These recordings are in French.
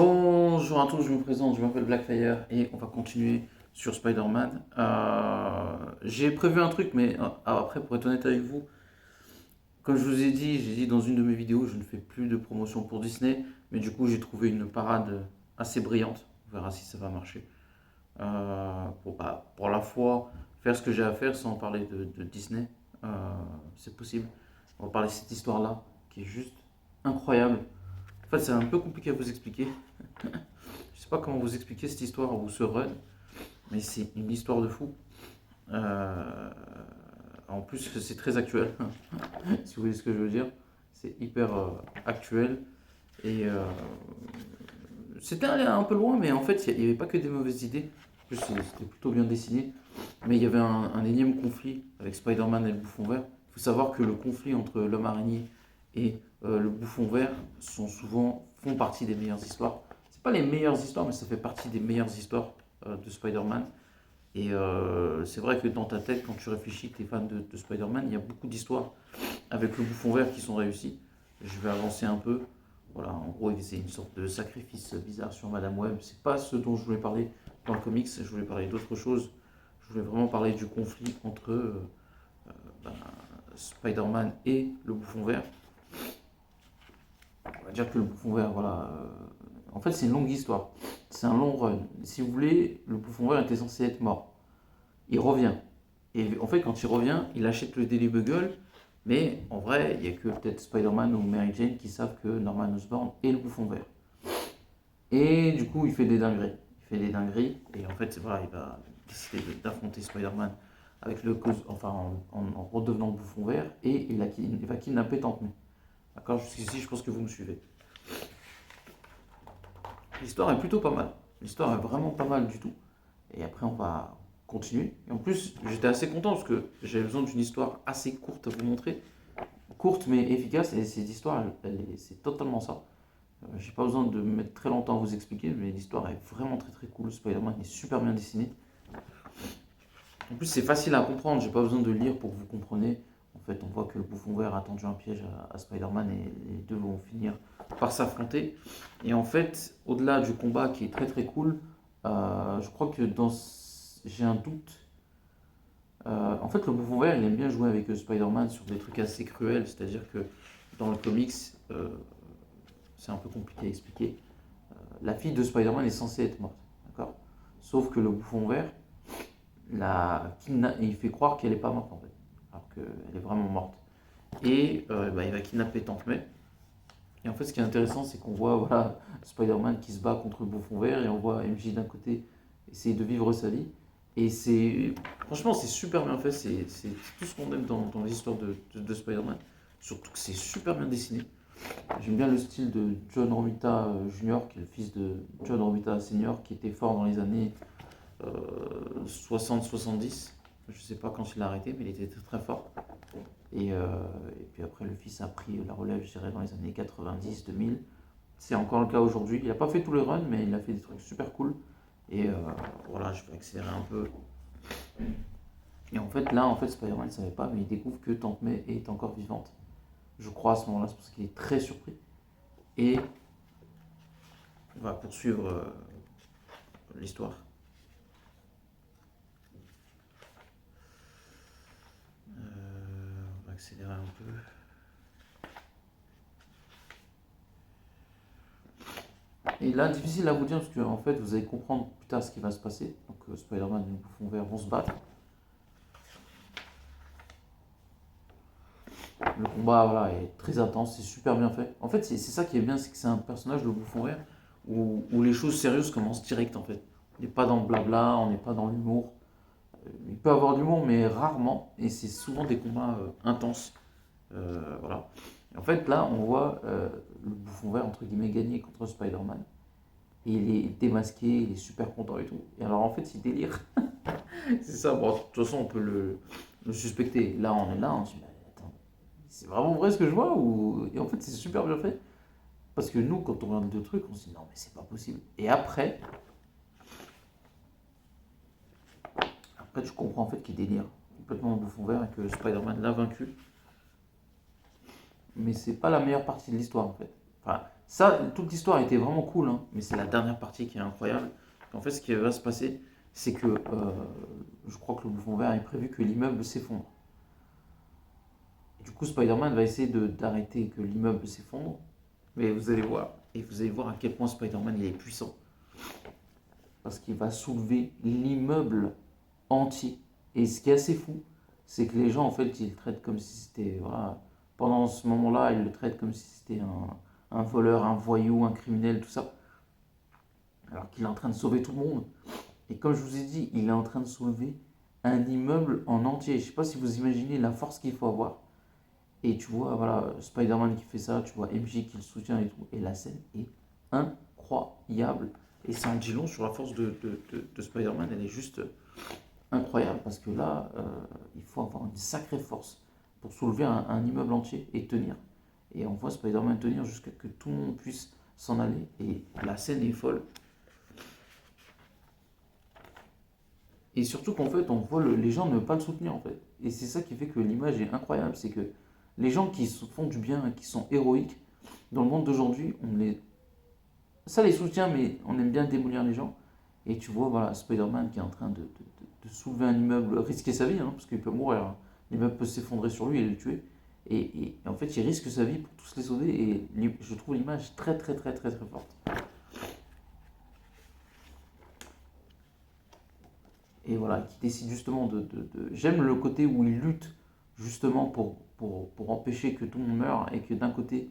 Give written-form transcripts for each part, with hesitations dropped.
Bonjour à tous, je me présente, je m'appelle Blackfire et on va continuer sur Spider-Man. J'ai prévu un truc, mais après, pour être honnête avec vous, comme je vous ai dit, j'ai dit dans une de mes vidéos, je ne fais plus de promotion pour Disney, mais du coup, j'ai trouvé une parade assez brillante. On verra si ça va marcher. Pour la fois faire ce que j'ai à faire sans parler de Disney, euh, c'est possible. On va parler de cette histoire-là qui est juste incroyable. En fait, c'est un peu compliqué à vous expliquer. Je sais pas comment vous expliquer cette histoire ou ce run, mais c'est une histoire de fou. Euh, En plus, c'est très actuel, si vous voyez ce que je veux dire. C'est hyper actuel. Et c'était allé un peu loin, mais en fait, il n'y avait pas que des mauvaises idées. En plus, c'était plutôt bien dessiné. Mais il y avait un énième conflit avec Spider-Man et le Bouffon Vert. Il faut savoir que le conflit entre l'homme araignée et le Bouffon Vert font partie des meilleures histoires. C'est pas les meilleures histoires, mais ça fait partie des meilleures histoires de Spider-Man. Et c'est vrai que dans ta tête, quand tu réfléchis, que tu es fan de Spider-Man, il y a beaucoup d'histoires avec le Bouffon Vert qui sont réussies. Je vais avancer un peu. Voilà, en gros, c'est une sorte de sacrifice bizarre sur Madame Web. C'est pas ce dont je voulais parler dans le comics. Je voulais parler d'autre chose. Je voulais vraiment parler du conflit entre ben, Spider-Man et le Bouffon Vert. On va dire que le Bouffon Vert, voilà. En fait, c'est une longue histoire. C'est un long run. Si vous voulez, le Bouffon Vert était censé être mort. Il revient. Et en fait, quand il revient, il achète le Daily Bugle. Mais en vrai, il n'y a que peut-être Spider-Man ou Mary Jane qui savent que Norman Osborn est le Bouffon Vert. Et du coup, il fait des dingueries. Il fait des dingueries. Et en fait, c'est vrai, il va décider d'affronter Spider-Man avec enfin, en redevenant le Bouffon Vert. Et il va kidnapper Tante May. D'accord, jusqu'ici, je pense que vous me suivez. L'histoire est plutôt pas mal. L'histoire est vraiment pas mal du tout. Et après, on va continuer. Et en plus, j'étais assez content parce que j'avais besoin d'une histoire assez courte à vous montrer. Courte mais efficace. Et cette histoire, c'est totalement ça. J'ai pas besoin de mettre très longtemps à vous expliquer, mais l'histoire est vraiment très très cool. Spider-Man est super bien dessiné. En plus, c'est facile à comprendre. J'ai pas besoin de lire pour que vous compreniez. En fait, on voit que le Bouffon Vert a tendu un piège à Spider-Man et les deux vont finir par s'affronter. Et en fait, au-delà du combat qui est très très cool, je crois que j'ai un doute. En fait, le Bouffon Vert, il aime bien jouer avec Spider-Man sur des trucs assez cruels. C'est-à-dire que dans le comics, c'est un peu compliqué à expliquer. La fille de Spider-Man est censée être morte. D'accord. Sauf que le Bouffon Vert, il fait croire qu'elle n'est pas morte en fait. Alors qu'elle est vraiment morte. Et il va kidnapper Tante May. Et en fait, ce qui est intéressant, c'est qu'on voit voilà, Spider-Man qui se bat contre le Bouffon Vert et on voit MJ d'un côté essayer de vivre sa vie. Et franchement, c'est super bien fait. C'est tout ce qu'on aime dans les histoires de Spider-Man. Surtout que c'est super bien dessiné. J'aime bien le style de John Romita Jr., qui est le fils de John Romita Senior, qui était fort dans les années 60-70. Je ne sais pas quand il a arrêté, mais il était très, très fort. Et puis après, le fils a pris la relève, je dirais, dans les années 90-2000. C'est encore le cas aujourd'hui. Il n'a pas fait tous les runs, mais il a fait des trucs super cool. Et voilà, je vais accélérer un peu. Et en fait, là, Spider-Man ne savait pas, mais il découvre que Tante May est encore vivante. Je crois à ce moment-là, c'est parce qu'il est très surpris. Et on va poursuivre l'histoire. On va accélérer un peu. Et là, difficile à vous dire parce que en fait, vous allez comprendre plus tard ce qui va se passer. Donc, Spider-Man et le Bouffon Vert vont se battre. Le combat voilà, est très intense, c'est super bien fait. En fait, c'est ça qui est bien, c'est que c'est un personnage, le Bouffon Vert, où les choses sérieuses commencent direct en fait. On n'est pas dans le blabla, on n'est pas dans l'humour. Il peut avoir de l'humour, mais rarement. Et c'est souvent des combats intenses. Voilà. Et en fait, là, on voit le Bouffon Vert, entre guillemets, gagner contre Spider-Man. Et il est démasqué, il est super content et tout. Et alors, en fait, il délire. C'est ça, bon, de toute façon, on peut le suspecter. Là, on est là, on se dit, mais attends, c'est vraiment vrai ce que je vois ou... Et en fait, c'est super bien fait. Parce que nous, quand on regarde le truc, on se dit, non, mais c'est pas possible. Et après, tu comprends en fait qu'il délire complètement au Bouffon Vert et que Spider-Man l'a vaincu. Mais c'est pas la meilleure partie de l'histoire en fait. Enfin, Ça, toute l'histoire était vraiment cool, hein, mais c'est la dernière partie qui est incroyable. En fait, ce qui va se passer, c'est que je crois que le bouffon vert est prévu que l'immeuble s'effondre. Et du coup, Spider-Man va essayer d'arrêter que l'immeuble s'effondre, mais vous allez voir, et vous allez voir à quel point Spider-Man il est puissant. Parce qu'il va soulever l'immeuble entier. Et ce qui est assez fou, c'est que les gens, en fait, ils le traitent comme si c'était. Voilà, pendant ce moment-là, ils le traitent comme si c'était un voleur, un voyou, un criminel, tout ça. Alors qu'il est en train de sauver tout le monde. Et comme je vous ai dit, il est en train de soulever un immeuble en entier. Je sais pas si vous imaginez la force qu'il faut avoir. Et tu vois, voilà, Spider-Man qui fait ça, tu vois MJ qui le soutient et tout. Et la scène est incroyable. Et ça en dit long sur la force de Spider-Man. Elle est juste incroyable parce que là, il faut avoir une sacrée force pour soulever un immeuble entier et tenir. Et on voit Spider-Man tenir jusqu'à ce que tout le monde puisse s'en aller. Et la scène est folle. Et surtout qu'en fait, on voit les gens ne veulent pas le soutenir en fait. Et c'est ça qui fait que l'image est incroyable. C'est que les gens qui font du bien, qui sont héroïques, dans le monde d'aujourd'hui, ça les soutient, mais on aime bien démolir les gens. Et tu vois, voilà, Spider-Man qui est en train de soulever un immeuble, risquer sa vie, hein, parce qu'il peut mourir, hein. L'immeuble peut s'effondrer sur lui et le tuer. Et en fait, il risque sa vie pour tous les sauver. Et je trouve l'image très, très, très, très, très forte. Et voilà, qui décide justement J'aime le côté où il lutte justement pour empêcher que tout le monde meure et que d'un côté,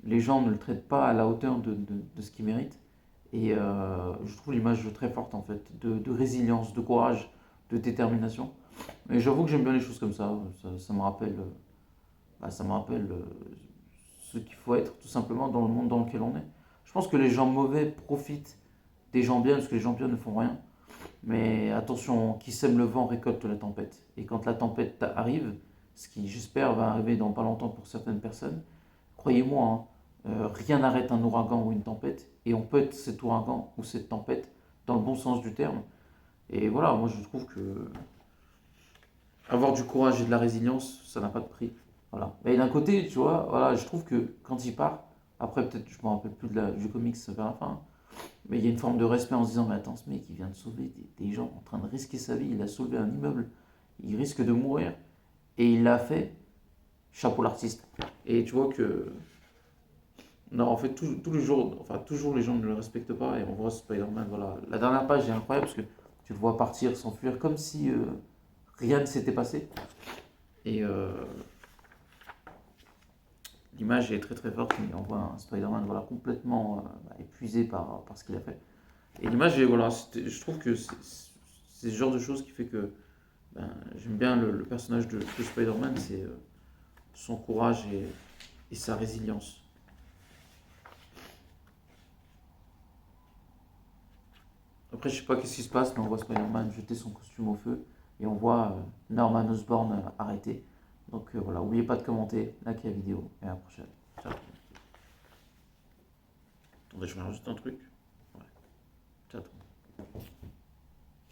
les gens ne le traitent pas à la hauteur de ce qu'il mérite. Et je trouve l'image très forte en fait, de résilience, de courage, de détermination. Et j'avoue que j'aime bien les choses comme ça me rappelle, ça me rappelle ce qu'il faut être tout simplement dans le monde dans lequel on est. Je pense que les gens mauvais profitent des gens bien parce que les gens bien ne font rien. Mais attention, qui sème le vent récolte la tempête. Et quand la tempête arrive, ce qui j'espère va arriver dans pas longtemps pour certaines personnes, croyez-moi, hein, rien n'arrête un ouragan ou une tempête. Et on peut être cet ouragan ou cette tempête dans le bon sens du terme. Et voilà, moi je trouve que avoir du courage et de la résilience, ça n'a pas de prix. Voilà. Et d'un côté, tu vois, voilà, je trouve que quand il part, après peut-être je me rappelle plus du comics vers la fin, mais il y a une forme de respect en se disant, mais attends, ce mec, il vient de sauver des gens en train de risquer sa vie, il a soulevé un immeuble, il risque de mourir, et il l'a fait, chapeau l'artiste. Et tu vois que, non, en fait, tous les jours, enfin, toujours les gens ne le respectent pas, et on voit Spider-Man, voilà. La dernière page est incroyable, parce que tu le vois partir, s'enfuir, comme si rien ne s'était passé. Et l'image est très très forte, mais on voit un Spider-Man voilà, complètement épuisé par ce qu'il a fait. Et l'image, voilà, je trouve que c'est ce genre de choses qui fait que j'aime bien le personnage de Spider-Man, c'est son courage et sa résilience. Après, je sais pas qu'est-ce qui se passe, mais on voit Spider-Man jeter son costume au feu et on voit Norman Osborn arrêté. Donc voilà, n'oubliez pas de commenter, likez la vidéo et à la prochaine. Ciao. Attendez, je vais rajouter un truc. Ouais. Ciao.